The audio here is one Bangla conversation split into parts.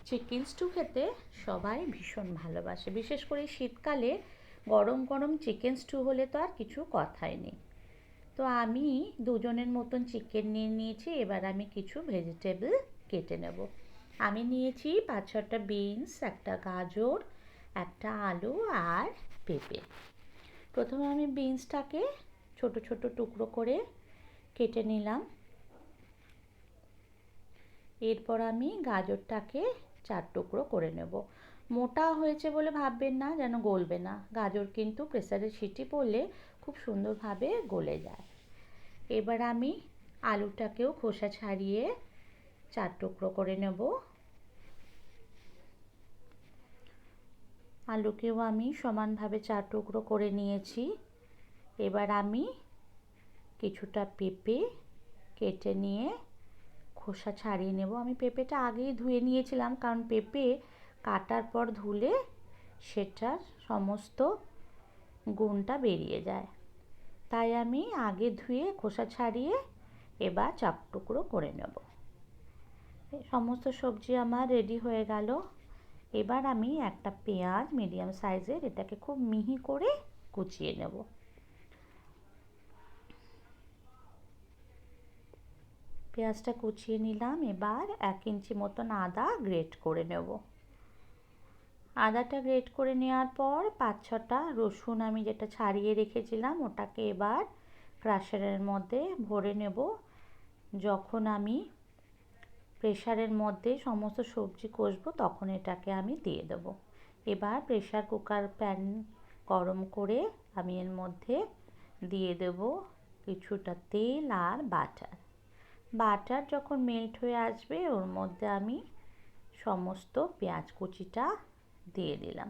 চিকেন স্টু খেতে সবাই ভীষণ ভালোবাসে, বিশেষ করে শীতকালে গরম গরম চিকেন স্টু হলে তো আর কিছু কথাই নেই। তো আমি দুজনের মতন চিকেন নিয়ে নিয়েছি। এবার আমি কিছু ভেজিটেবল কেটে নেব। আমি নিয়েছি 5-6টা বিনস, একটা গাজর, একটা আলু আর পেঁপে। প্রথমে আমি বিনসটাকে ছোট ছোট টুকরো করে কেটে নিলাম। এরপর আমি গাজরটাকে 4 টুকরো করে নেব। মোটা হয়েছে বলে ভাববেন না, যেন গলবে না। গাজর কিন্তু প্রেসারে সিটি পড়লে খুব সুন্দরভাবে গলে যায়। এবার আমি আলুটাকেও খোসা ছাড়িয়ে 4 টুকরো করে নেব। আলুকেও আমি সমানভাবে 4 টুকরো করে নিয়েছি। এবার আমি কিছুটা পেঁপে কেটে নিয়ে খোসা ছাড়িয়ে নেব। আমি পেঁপেটা আগেই ধুয়ে নিয়েছিলাম, কারণ পেঁপে কাটার পর ধুলে সেটার সমস্ত গুণটা বেরিয়ে যায়। তাই আমি আগে ধুয়ে খোসা ছাড়িয়ে এবার 4 টুকরো করে নেব। সমস্ত সবজি আমার রেডি হয়ে গেল। এবার আমি একটা পেঁয়াজ মিডিয়াম সাইজের, এটাকে খুব মিহি করে কুচিয়ে নেব। পেঁয়াজটা কুচিয়ে নিলাম। এবার 1 ইঞ্চি মতন আদা গ্রেট করে নেব। আদাটা গ্রেট করে নেওয়ার পর 5-6টা রসুন আমি যেটা ছাড়িয়ে রেখেছিলাম ওটাকে এবার ক্রাশারের মধ্যে ভরে নেব। যখন আমি প্রেসারের মধ্যে সমস্ত সবজি কষবো তখন এটাকে আমি দিয়ে দেব। এবার প্রেসার কুকার প্যান গরম করে আমি এর মধ্যে দিয়ে দেব কিছুটা তেল আর বাটার। বাটার যখন মেল্ট হয়ে আসবে ওর মধ্যে আমি সমস্ত পেঁয়াজ কুচিটা দিয়ে দিলাম।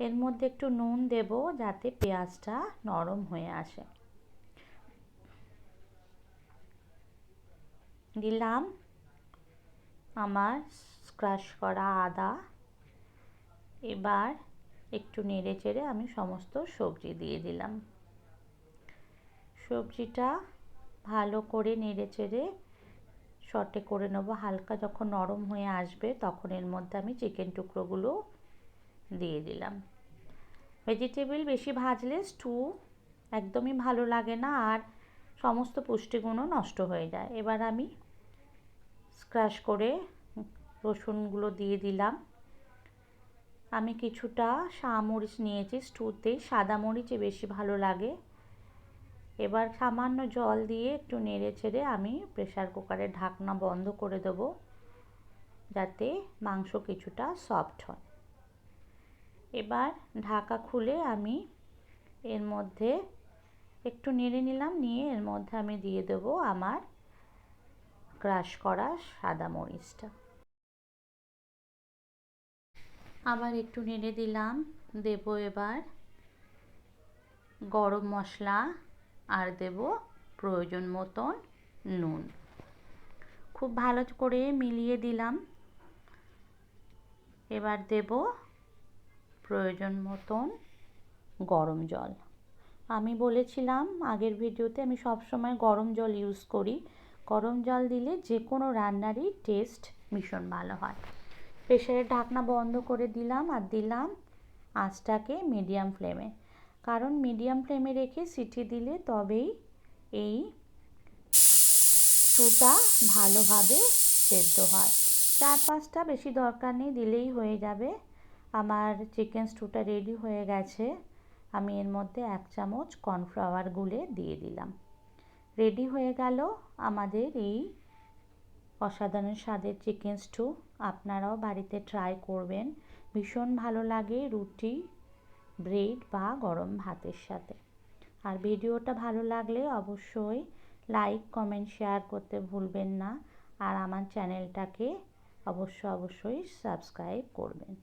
এর মধ্যে একটু নুন দেব যাতে পেঁয়াজটা নরম হয়ে আসে। দিলাম আমার ক্রাশ করা আদা। এবার একটু নেড়ে চেড়ে আমি সমস্ত সবজি দিয়ে দিলাম। সবজিটা ভালো করে নেড়ে চেড়ে সটে করে নেব। হালকা যখন নরম হয়ে আসবে তখন এর মধ্যে আমি চিকেন টুকরোগুলো দিয়ে দিলাম। ভেজিটেবল বেশি ভাজলে স্টু একদমই ভালো লাগে না আর সমস্ত পুষ্টিগুণও নষ্ট হয়ে যায়। এবার আমি ক্রাশ করে রসুনগুলো দিয়ে দিলাম। আমি কিছুটা মরিচ নিয়েছি, স্টুতে সাদা মরিচই বেশি ভালো লাগে। এবার সামান্য জল দিয়ে একটু নেড়ে চেড়ে আমি প্রেসার কুকারের ঢাকনা বন্ধ করে দেব, যাতে মাংস কিছুটা সফট হয়। এবার ঢাকা খুলে আমি এর মধ্যে একটু নেড়ে নিলাম। নিয়ে এর মধ্যে আমি দিয়ে দেব আমার ক্রাশ করা সাদা মরিচটা। আবার একটু নেড়ে দিলাম। দেব এবার গরম মশলা আর দেব প্রয়োজন মতন নুন। খুব ভালো করে মিলিয়ে দিলাম। এবার দেব প্রয়োজন মতন গরম জল। আমি বলেছিলাম আগের ভিডিওতে আমি সবসময় গরম জল ইউজ করি। গরম জল দিলে যে কোনো রান্নারই টেস্ট ভীষণ ভালো হয়। প্রেসারের ঢাকনা বন্ধ করে দিলাম আর দিলাম আঁচটাকে মিডিয়াম ফ্লেমে, কারণ মিডিয়াম ফ্লেমে রেখে সিটি দিলে তবেই এই স্টুটা ভালোভাবে সেদ্ধ হয়। 4-5টা বেশি দরকার নেই, দিলেই হয়ে যাবে। আমার চিকেন স্টুটা রেডি হয়ে গেছে। আমি এর মধ্যে 1 চামচ কর্নফ্লাওয়ার গুলে দিয়ে দিলাম। রেডি হয়ে গেল আমাদের এই অসাধারণ স্বাদের চিকেন স্টু। আপনারাও বাড়িতে ট্রাই করবেন, ভীষণ ভালো লাগে রুটি, ব্রেড বা গরম ভাতের সাথে। আর ভিডিওটা ভালো লাগলে অবশ্যই লাইক, কমেন্ট, শেয়ার করতে ভুলবেন না। আর আমার চ্যানেলটাকে অবশ্যই সাবস্ক্রাইব করবেন।